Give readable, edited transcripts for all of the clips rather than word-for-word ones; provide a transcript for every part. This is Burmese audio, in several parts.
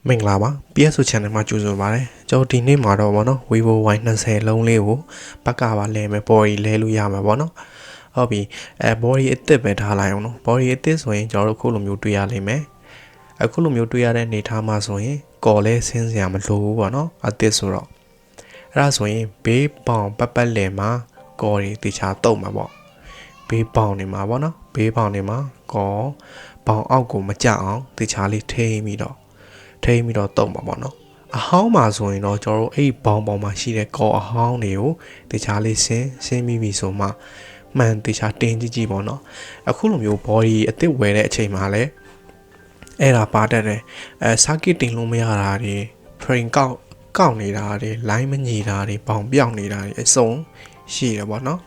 မင်္ဂလာပါ PS channel မှာကြိုဆိုပါရစေကျွန်တော်ဒီနေ့မှာတော့ဗောနော် Vivo Y20 လုံးလေးကိုဘက်ကပါလဲမယ် body လဲလို့ရမှာဗောနော်ဟုတ်ပြီbody အစ်စ်ပဲထားလိုက်အောင်နော် body အစ်စ်ဆိုရင်ကျွန်တော်တို့ခုလိုမျိုးတွေ့ရလိမ့်မယ်အခုလိုမျိုးတွေ့ရတဲ့အနေထားမှာဆိုရင်ကော်လဲဆင်းစရာမလိုဘူးဗောနော်အစ်စ်ဆိုတော့အဲ့ဒါဆိုရင်ဘေးပေါင်ပတ်လဲမှာကော်တွေတခြားတုံမှာဗောဘေးပေါင်နေမှာဗောနော်ဘေးပေါင်နေမှာကော်ပေါင်အောက်ကိုမကျအောင်တခြားလေးထိပြီးတော့တုံပါပေါ့နော်အဟောင်းမှာဆိုရင်တော့ကျွန်တော်တို့အဲ့ဘောင်မှာရှိတဲ့ကော်အဟောင်းတွေကိုတခြားလေးဆင်းပြီးပြီဆိုမှမှန်တခြားတင်းကြည့်ပေါ့နော်အခုလိုမျိုး body အစ်စ်ဝယ်တဲ့အချိန်မှာလည်းအဲ့ဒါပါတတ်တယ်circuit တင်လို့မရတာတွေ frame ကောက်နေတာတွေ line မညီတာတွေပေါင်ပြောင်းနေတာတွေအစုံရှိတယ်ပေါ့နော်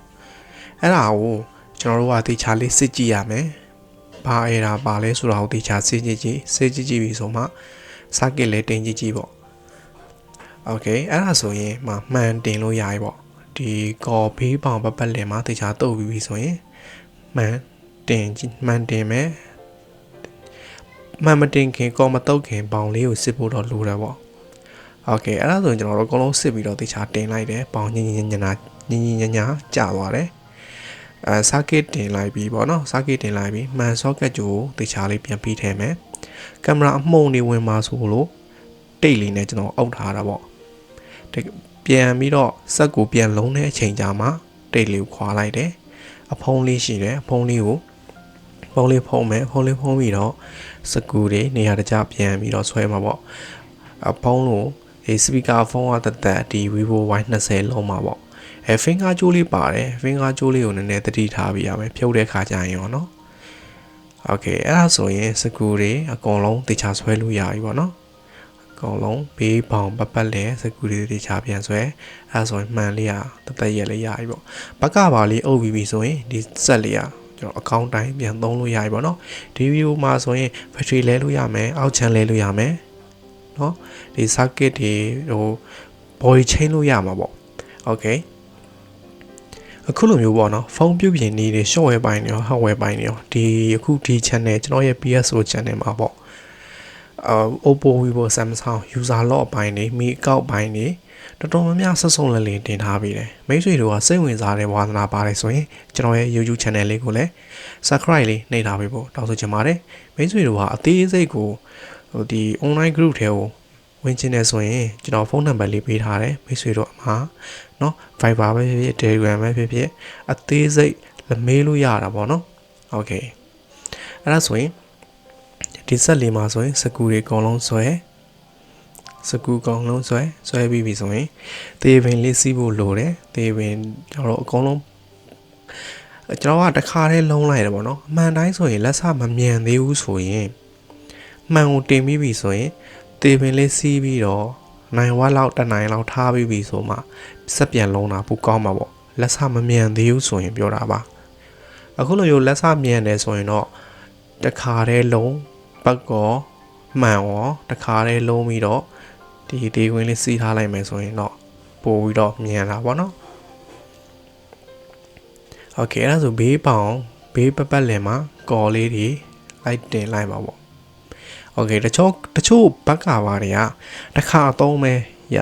အဲ့ဒါကိုကျွန်တော်တို့ကတခြားလေးစစ်ကြည့်ရမယ်ဘာအဲ့ဒါပါလဲဆိုတာကိုတခြားစစ်ကြည့်ပြီဆိုမှcircuit လေးတင်ကြည့်ပေါ့ okay အဲ့ဒါဆိုရင်မှန်တင်လို့ရပြီပေါ့ဒီကော်ဘေးပေါင်ပတ်လည်မှာတခြားတုပ်ပြီးပြီဆိုရင်မှန်တင်မယ်မှန်မတင်ခင်ကော်မတုပ်ခင်ပေါင်လေးကိုစစ်ဖို့တော့လိုတယ်ပေါ့ okay အဲ့ဒါဆိုရင်ကျွန်တော်တို့အကုန်လုံးစစ်ပြီးတော့တခြားတင်လိုက်တယ်ပေါင်ညင်ညာကျသွားတယ်circuit တင်လိုက်ပြီပေါ့နော် circuit တင်လိုက်ပြီမှန် socket ကိုတခြားလေးပြန်ပြီးထည့်မယ်ကင်မရာအမှုန်နေဝင်မှာဆိုလို့တိတ်လေးနဲ့ကျွန်တော်အုပ်ထားတာပေါ့ပြန်ပြီးတော့စက်ကိုပြန်လုံးတဲ့အချိန်ကြာမှတိတ်လေးကိုခွာလိုက်တယ်အဖုံးလေးရှိတယ်အဖုံးလေးကိုဖုံးလေးဖုံးမယ်ဖုံးလေးဖုံးပြီးတော့စကူတွေနေရာတကျပြန်ပြီးတော့ဆွဲမှာပေါ့အဖုံးလို့ဒီစပီကာဖုံးကတက်ဒီ Vivo Y20 လုံးမှာပေါ့finger ကြိုးလေးပါတယ် finger ကြိုးလေးကိုနည်းနည်းတတိထားပြရမယ်ဖြုတ်တဲ့ခါကျရင်ရောနော်okay အဲ့ဒါဆိုရင်စကူတွေအကုန်လုံးတခြားဆွဲလို့ရပြီပေါ့နော်အကုန်လုံးဘေးပေါင်ပတ်လဲစကူတွေတခြားပြန်ဆွဲအဲ့ဒါဆိုရင်မှန်လေးကတရက်လေးရပြီပေါ့ဘက်ကပါလေးအုပ်ပြီးပြီဆိုရင်ဒီဆက်လေးကကျွန်တော်အကောင့်တိုင်းပြန်သုံးလို့ရပြီပေါ့နော်ဒီဗီဒီယိုမှာဆိုရင် battery လဲလို့ရမယ်အောက်ချမ်းလဲလို့ရမယ်နော်ဒီ circuit တွေbody chain လို့ရမှာပေါ့ okayအခုလိုမျိုးပေါ့နော်ဖုန်းပြုပြင်နေတဲ့ shortware ပိုင်းတွေရော hardware ပိုင်းတွေရောဒီအခုဒီ channel ကျွန်တော်ရဲ့ PSO channel မှာပေါ့Oppo Vivo Samsung user log ပိုင်းတွေ Mi account ပိုင်းတွေတော်တော်များများဆက်စုံလည်တင်ထားပေးတယ်မိတ်ဆွေတို့ကစိတ်ဝင်စားတဲ့ဝါသနာပါတယ်ဆိုရင်ကျွန်တော်ရဲ့ YouTube channel လေးကိုလည်း subscribe လေးနှိပ်ထားပေးဖို့တောင်းဆိုချင်ပါတယ်မိတ်ဆွေတို့ကအသေးစိတ်ကိုဒီ online group ထဲကိုဝင်ချင်တယ်ဆိုရင်ကျွန်တော်ဖုန်းနံပါတ်လေးပေးထားတယ်မိတ်ဆွေတို့အမှာနော် Viber ပဲဖြစ်ဖြစ် Telegram ပဲဖြစ်ဖြစ်အသေးစိတ်မေးလို့ရတာပေါ့နော် Okay အဲ့ဒါဆိုရင်ဒီဆက်လေးမှာဆိုရင်စကူတွေအကုန်လုံးဆွဲပြီးပြီဆိုရင်တေးပင်လေးစီးဖို့လိုတယ်တေးပင်ကျွန်တော်အကုန်လုံးကျွန်တော်ကတစ်ခါတည်းလုံးလိုက်တယ်ပေါ့နော်အမှန်တိုင်းဆိုရင်လက်စမမြန်သေးဘူးဆိုရင်မှန်ကိုတင်ပြီးပြီဆိုရင်တေးပင်လေးစီးပြီးတော့နိုင်ဝက်လောက်တစ်နိုင်လောက်ထားပြီးပြီဆိုမှစက်ပြန်လုံးတာပိုကောင်းမှာပေါ့လက်စမမြန်သေးဘူးဆိုရင်ပြောတာပါအခုလိုမျိုးလက်စမြန်တယ်ဆိုရင်တော့တစ်ခါတည်းလုံးပတ်ကောမှန်ရောတစ်ခါတည်းလုံးပြီးတော့ဒီတေးခွင်းလေးစီးထားလိုက်မယ်ဆိုရင်တော့ပို့ပြီးတော့မြန်လာပေါ့နော် Okay အဲ့ဒါဆိုဘေးပတ်လည်မှာကော်လေးတွေလိုက်တင်လိုက်ပါပေါ့ Okay တချို့ဘက်ကပါတွေကတစ်ခါသုံးမဲရ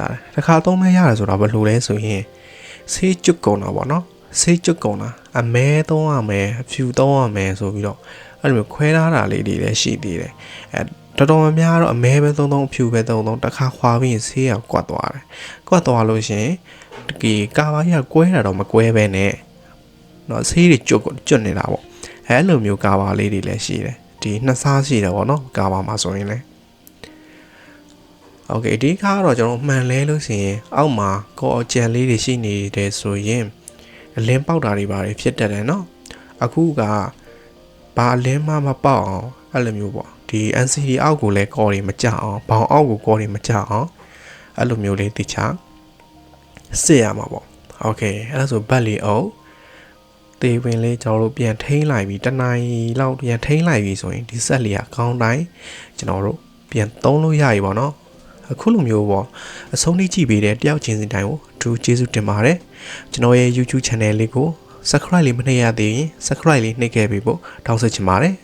တယ်ဆိုတာဘယ်လိုလဲဆိုရင်ဆေးကျွတ်ကုန်တာပေါ့နော်ဆေးကျွတ်ကုန်တာအမဲသုံးရမယ်အဖြူသုံးရမယ်ဆိုပြီးတော့အဲ့လိုမျိုးခွဲထားတာလေးတွေလည်းရှိသေးတယ်တော်တော်များများတော့အမဲပဲသုံးအဖြူပဲသုံးတစ်ခါခွာပြီးဆေးကကွက်သွားတယ်ကွက်သွားလို့ရှင်ဒီကာဘာကြီးကကွဲတာတော့မကွဲပဲနဲ့နော်ဆေးတွေကျွတ်နေတာပေါ့အဲ့လိုမျိုးကာဘာလေးတွေလည်းရှိတယ်ဒီနှစ်စားရှိတယ်ပေါ့နော်ကာဘာမှာဆိုရင်လည်း Okay ဒီကားတော့ကျွန်တော်မှန်လဲလို့ဆိုရင်အောက်မှာကော်အကြံလေးတွေရှိနေတယ်ဆိုရင်အလင်းပေါက်တာတွေပါတယ်ဖြစ်တတ်တယ်နော်အခုကဘာအလင်းမှမပေါက်အောင်အဲ့လိုမျိုးပေါ့ဒီ NCD အောက်ကိုလည်းကော်တွေမကြအောင်ဘောင်အောက်ကိုကော်တွေမကြအောင်အဲ့လိုမျိုးလေးတခြားစစ်ရမှာပေါ့ Okay အဲ့ဒါဆိုဘက်လေးအုပ်တေးပင်လေးကျွန်တော်တို့ပြန်ထိန်းလိုက်ပြီးတနိုင်လောက်ပြန်ထိန်းလိုက်ပြီးဆိုရင်ဒီဆက်လေးကကောင်းတိုင်းကျွန်တော်တို့ပြန်သုံးလို့ရပြီပေါ့နော်အခုလိုမျိုးပေါ့အဆုံးထိကြည့်ပေးတဲ့တယောက်ချင်းစီတိုင်းကိုအထူးကျေးဇူးတင်ပါတယ်ကျွန်တော်ရဲ့ YouTube channel လေးကို subscribe လေးမနှိပ်ရသေးရင် subscribe လေးနှိပ်ခဲ့ပေးဖို့တောင်းဆိုချင်ပါတယ်